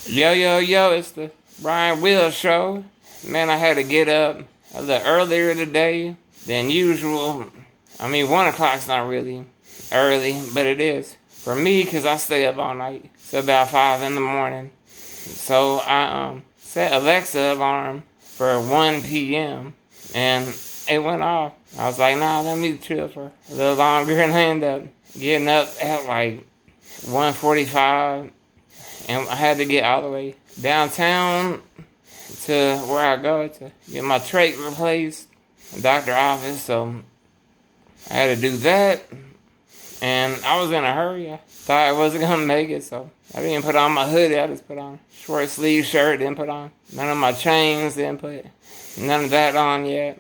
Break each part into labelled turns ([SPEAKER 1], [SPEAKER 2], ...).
[SPEAKER 1] Yo, yo, yo, it's the Wheelz Show. Man, I had to get up a little earlier today than usual. I mean, 1 o'clock's not really early, but it is for me because I stay up all night. It's about 5 in the morning. So I set Alexa alarm for 1 p.m. and it went off. I was like, nah, let me chill for a little longer, and I ended up getting up at like 1:45. And I had to get all the way downtown to where I go to get my trach replaced, doctor office. So I had to do that, and I was in a hurry. I thought I wasn't gonna make it, so I didn't put on my hoodie. I just put on a short sleeve shirt. Didn't put on none of my chains. Didn't put none of that on yet,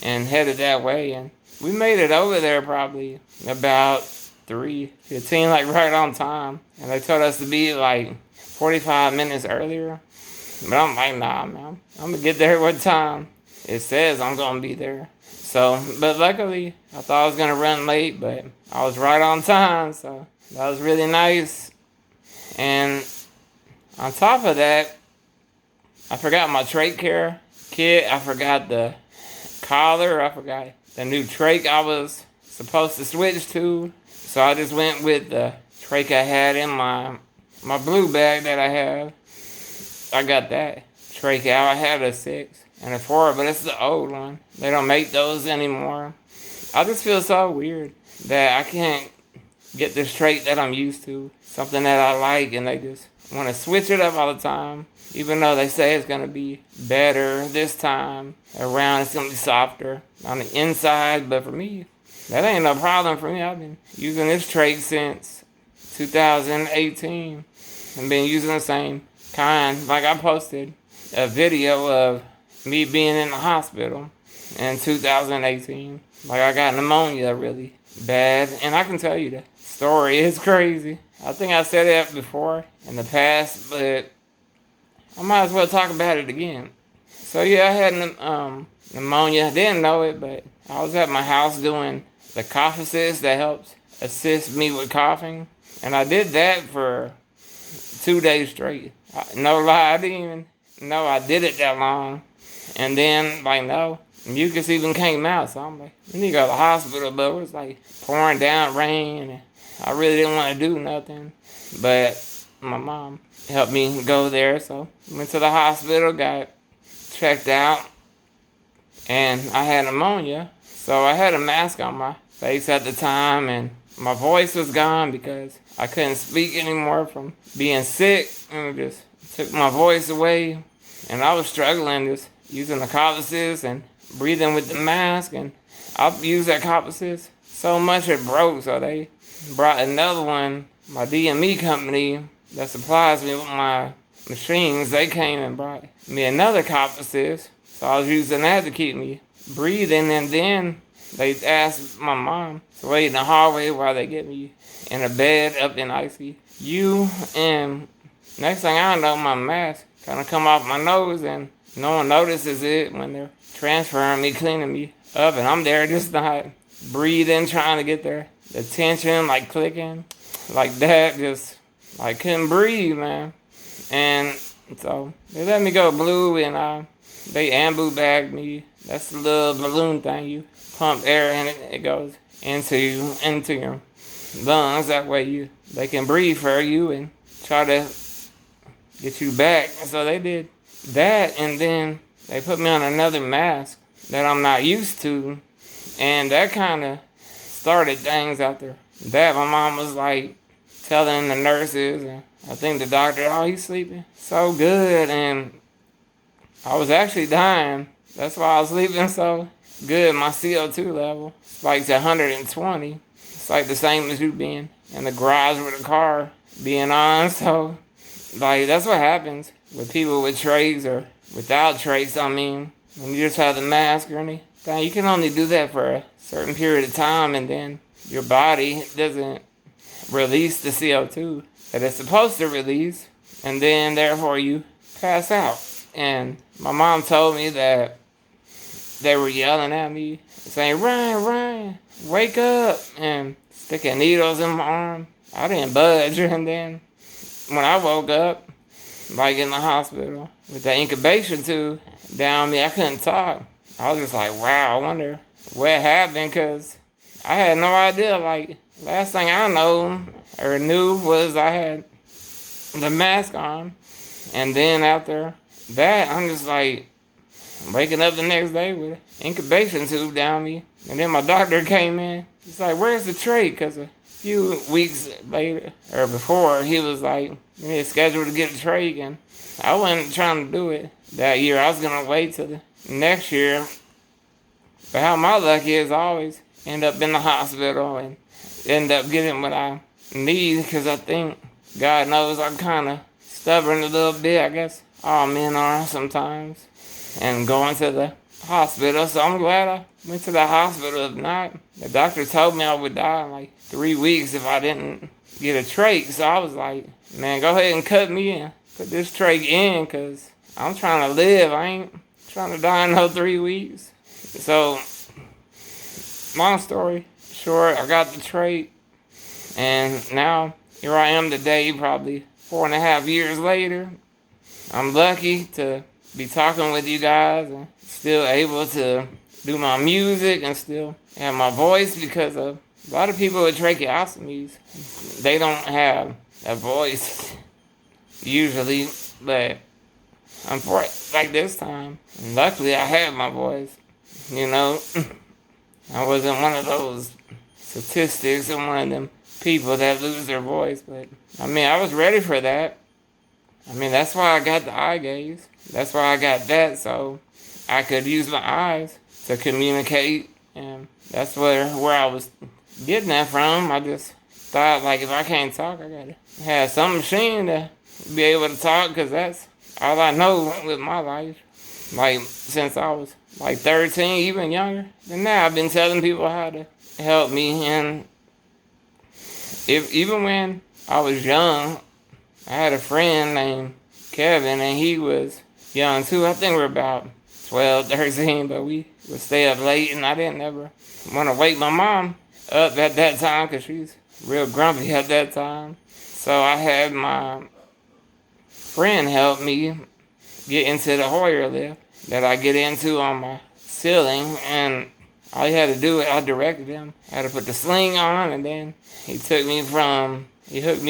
[SPEAKER 1] and headed that way. And we made it over there probably about 3:15, like right on time. And they told us to be like 45 minutes earlier. But I'm like, nah, man. I'm going to get there what time it says I'm going to be there. So, but luckily, I thought I was going to run late, but I was right on time. So that was really nice. And on top of that, I forgot my trach care kit. I forgot the collar. I forgot the new trach I was supposed to switch to. So I just went with the trach I had in my blue bag that I have. I got that trach out. I had a 6 and a 4, but it's the old one. They don't make those anymore. I just feel so weird that I can't get this trach that I'm used to, something that I like, and they just want to switch it up all the time. Even though they say it's going to be better this time around, it's going to be softer on the inside, but for me, that ain't no problem for me. I've been using this trach since 2018 and been using the same kind. Like I posted a video of me being in the hospital in 2018. Like I got pneumonia really bad. And I can tell you the story is crazy. I think I said it before in the past, but I might as well talk about it again. So yeah, I had pneumonia. I didn't know it, but I was at my house doing the cough assist that helps assist me with coughing. And I did that for 2 days straight. No lie, I didn't even know I did it that long. And then, like, no, mucus even came out. So I'm like, I need to go to the hospital, but it was like pouring down rain. And I really didn't want to do nothing. But my mom helped me go there. So went to the hospital, got checked out, and I had pneumonia. So I had a mask on my face at the time, and my voice was gone because I couldn't speak anymore from being sick, and it just took my voice away. And I was struggling just using the cough assist and breathing with the mask, and I've used that cough assist so much it broke, so they brought another one. My DME company that supplies me with my machines, they came and brought me another cough assist, so I was using that to keep me breathing. And then they asked my mom to wait in the hallway while they get me in a bed up in ICU. And next thing I know, my mask kind of come off my nose, and no one notices it when they're transferring me, cleaning me up, and I'm there just not breathing, trying to get there. The tension, like clicking, like that, just like couldn't breathe, man. And so they let me go blue, and they ambu bagged me. That's the little balloon thing you pump air in, it goes into your lungs. That way they can breathe for you and try to get you back. So they did that, and then they put me on another mask that I'm not used to, and that kind of started things after that. My mom was like telling the nurses, and I think the doctor, oh, he's sleeping so good, and I was actually dying. That's why I was sleeping so good. My CO2 level spiked to 120. It's like the same as you being in the garage with a car being on. So, like, that's what happens with people with trachs or without trachs. I mean, when you just have the mask or anything, you can only do that for a certain period of time, and then your body doesn't release the CO2 that it's supposed to release, and then therefore you pass out. And my mom told me that they were yelling at me, saying, Ryan, wake up, and sticking needles in my arm. I didn't budge, and then when I woke up, like in the hospital with the incubation tube down me. I couldn't talk. I was just like, wow, I wonder what happened, because I had no idea. Like, last thing I know or knew was I had the mask on. And then after that, I'm just like waking up the next day with an incubation tube down me. And then my doctor came in. He's like, where's the trach? Because a few weeks later, or before, he was like, you need a schedule to get a trach. And I wasn't trying to do it that year. I was going to wait till the next year. But how my luck is, I always end up in the hospital and end up getting what I need, because I think, God knows, I'm kind of stubborn a little bit. I guess all men are sometimes. And going to the hospital. So I'm glad I went to the hospital. If not, the doctor told me I would die in like 3 weeks if I didn't get a trach. So I was like, man, go ahead and cut me in. Put this trach in, because I'm trying to live. I ain't trying to die in no 3 weeks. So, long story short, I got the trach. And now, here I am today, probably 4.5 years later. I'm lucky to be talking with you guys and still able to do my music and still have my voice, because of a lot of people with tracheostomies, they don't have a voice usually, but like this time, luckily I had my voice, you know. I wasn't one of those statistics and one of them people that lose their voice, but I mean, I was ready for that. I mean, that's why I got the eye gaze. That's why I got that, so I could use my eyes to communicate. And that's where I was getting that from. I just thought, like, if I can't talk, I gotta have some machine to be able to talk, because that's all I know with my life. Like, since I was like 13, even younger than that, I've been telling people how to help me. And even when I was young, I had a friend named Kevin, and he was young too. I think we were about 12, 13, but we would stay up late, and I didn't ever want to wake my mom up at that time, because she's real grumpy at that time. So I had my friend help me get into the Hoyer lift that I get into on my ceiling, and all he had to do, I directed him. I had to put the sling on, and then he hooked me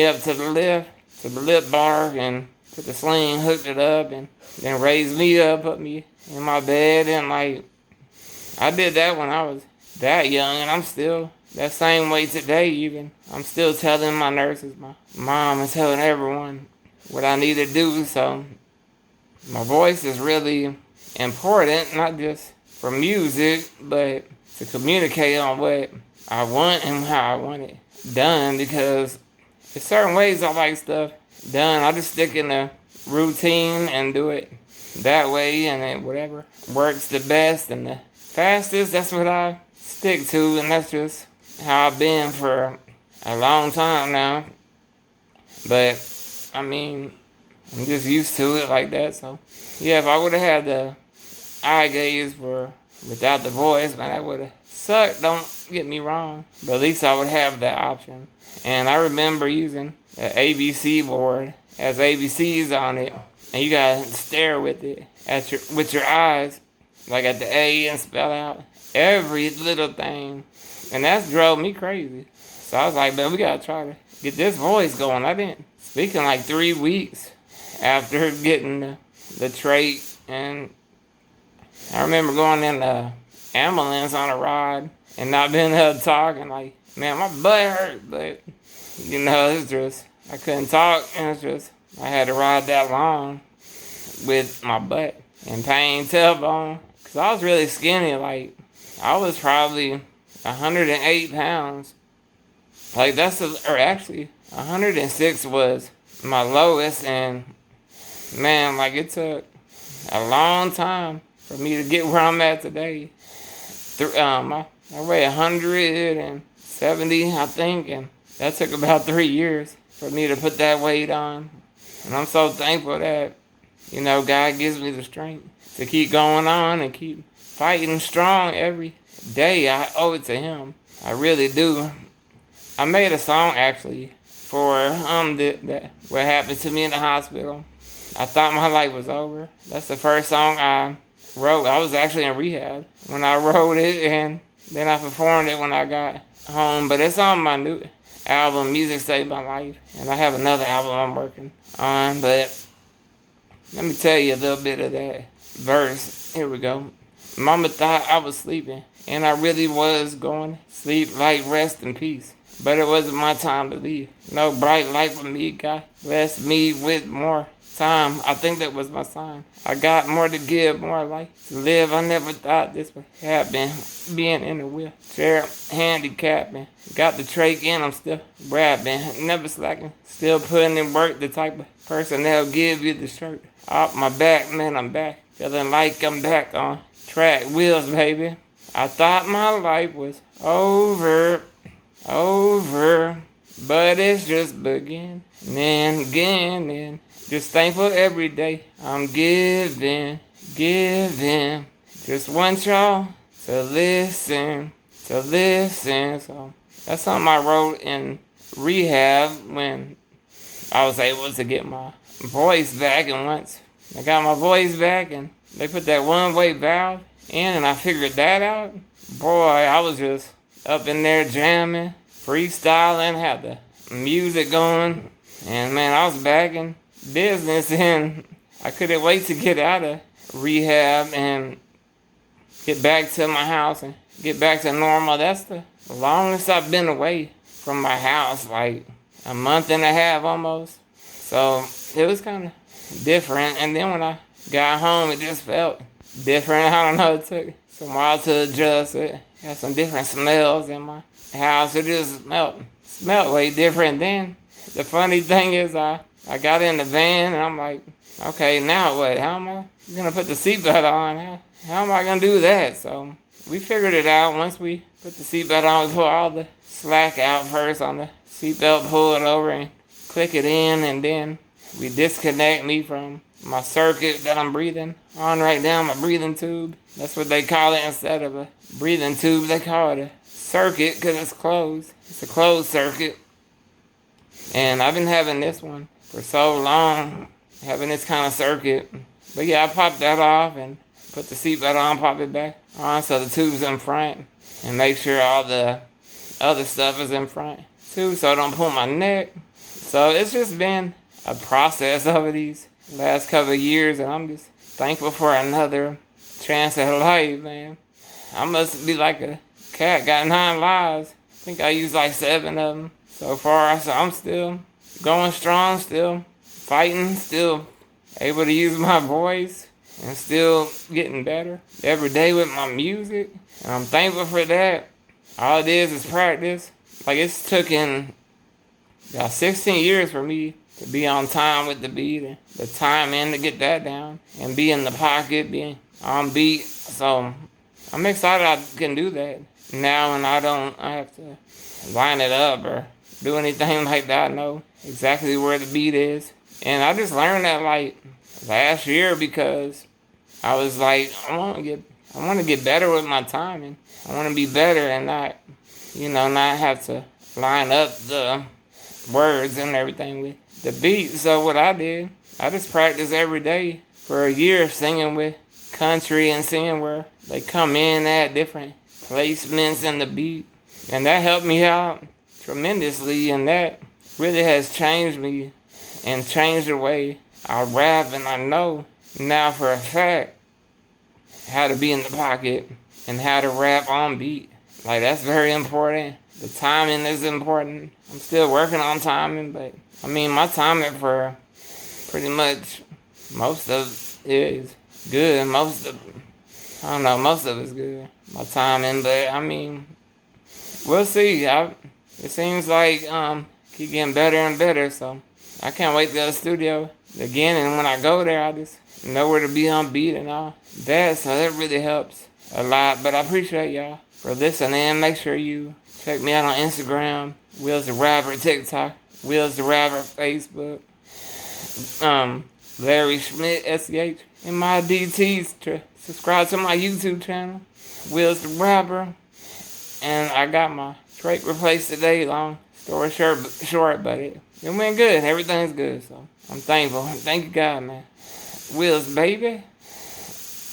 [SPEAKER 1] up to the lift bar, and put the sling, hooked it up, and then raised me up, put me in my bed. And like, I did that when I was that young, and I'm still that same way today even. I'm still telling my nurses, my mom, and telling everyone what I need to do. So my voice is really important, not just for music, but to communicate on what I want and how I want it done, because there's certain ways I like stuff done. I just stick in the routine and do it that way, and then whatever works the best and the fastest, that's what I stick to, and that's just how I've been for a long time now. But I mean, I'm just used to it like that. So yeah, if I would have had the eye gaze without the voice, man, that would have sucked. Don't get me wrong, but at least I would have that option. And I remember using the ABC board has ABCs on it, and you gotta stare with it with your eyes, like at the A, and spell out every little thing. And that drove me crazy. So I was like, man, we gotta try to get this voice going. I didn't speak in like 3 weeks after getting the trait. And I remember going in the ambulance on a ride and not being able to talk, and like, man, my butt hurt, but you know, it's just, I couldn't talk, and it's just, I had to ride that long with my butt and pain tailbone, because I was really skinny. Like, I was probably 108 pounds. Like, or actually, 106 was my lowest, and man, like, it took a long time for me to get where I'm at today. I weigh 170, I think, and that took about 3 years for me to put that weight on. And I'm so thankful that, you know, God gives me the strength to keep going on and keep fighting strong every day. I owe it to Him. I really do. I made a song, actually, for what happened to me in the hospital. I thought my life was over. That's the first song I wrote. I was actually in rehab when I wrote it, and then I performed it when I got home. But it's on my new album, Music Saved My Life. And I have another album I'm working on. But let me tell you a little bit of that verse. Here we go. Mama thought I was sleeping, and I really was going to sleep like rest in peace. But it wasn't my time to leave. No bright light for me, God blessed me with more time. I think that was my sign. I got more to give, more life to live. I never thought this would happen. Being in the wheelchair, handicapping. Got the trach in, I'm still rapping. Never slacking, still putting in work. The type of person that'll give you the shirt off my back, man, I'm back. Feeling like I'm back on track. Wheels, baby. I thought my life was over, but it's just beginning again. Just thankful every day. I'm giving. Just want y'all to listen. So that's something I wrote in rehab when I was able to get my voice back. And once I got my voice back and they put that one-way valve in and I figured that out, boy, I was just up in there jamming, freestyling, had the music going, and man, I was back in business, and I couldn't wait to get out of rehab and get back to my house and get back to normal. That's the longest I've been away from my house, like a month and a half almost. So it was kind of different, and then when I got home, it just felt different. I don't know, it took some while to adjust. It had some different smells in my house. It just smelled way different. Then the funny thing is I got in the van and I'm like, okay, now what? How am I gonna put the seatbelt on? How am I gonna do that? So we figured it out. Once we put the seatbelt on, we pull all the slack out first on the seatbelt, pull it over and click it in, and then we disconnect me from my circuit that I'm breathing on right now, my breathing tube. That's what they call it. Instead of a breathing tube, they call it a circuit because it's closed. It's a closed circuit. And I've been having this one for so long, having this kind of circuit. But yeah, I popped that off and put the seatbelt on, pop it back on so the tube's in front, and make sure all the other stuff is in front too so I don't pull my neck. So it's just been a process over these last couple of years, and I'm just thankful for another chance at life, man. I must be like a cat, got 9 lives. I think I used like 7 of them so far, so I'm still going strong, still fighting, still able to use my voice, and still getting better every day with my music, and I'm thankful for that. All it is practice. Like, it's taken about 16 years for me to be on time with the beat and the timing to get that down and be in the pocket, being on beat. So I'm excited I can do that now, and I have to line it up or do anything like that. I know exactly where the beat is. And I just learned that like last year because I was like, I want to get better with my timing. I want to be better and not have to line up the words and everything with the beat. So what I did, I just practiced every day for a year singing with country and seeing where they come in at different placements in the beat. And that helped me out tremendously, and that really has changed me and changed the way I rap. And I know now for a fact how to be in the pocket and how to rap on beat. Like, that's very important. The timing is important. I'm still working on timing, but I mean, my timing for pretty much most of it is good. Most of it's good. My timing, but I mean, we'll see. It seems like keep getting better and better, so I can't wait to go to the studio again. And when I go there, I just know where to be on beat and all that, so that really helps a lot. But I appreciate y'all for listening. Make sure you check me out on Instagram, Wheelz the Rapper, TikTok, Wheelz the Rapper, Facebook, Larry Schmidt, SCH, and my DTs to subscribe to my YouTube channel, Wheelz the Rapper. And I got my trach replaced today. Long story short, but It went good. Everything's good. So I'm thankful. Thank you, God, man. Will's baby.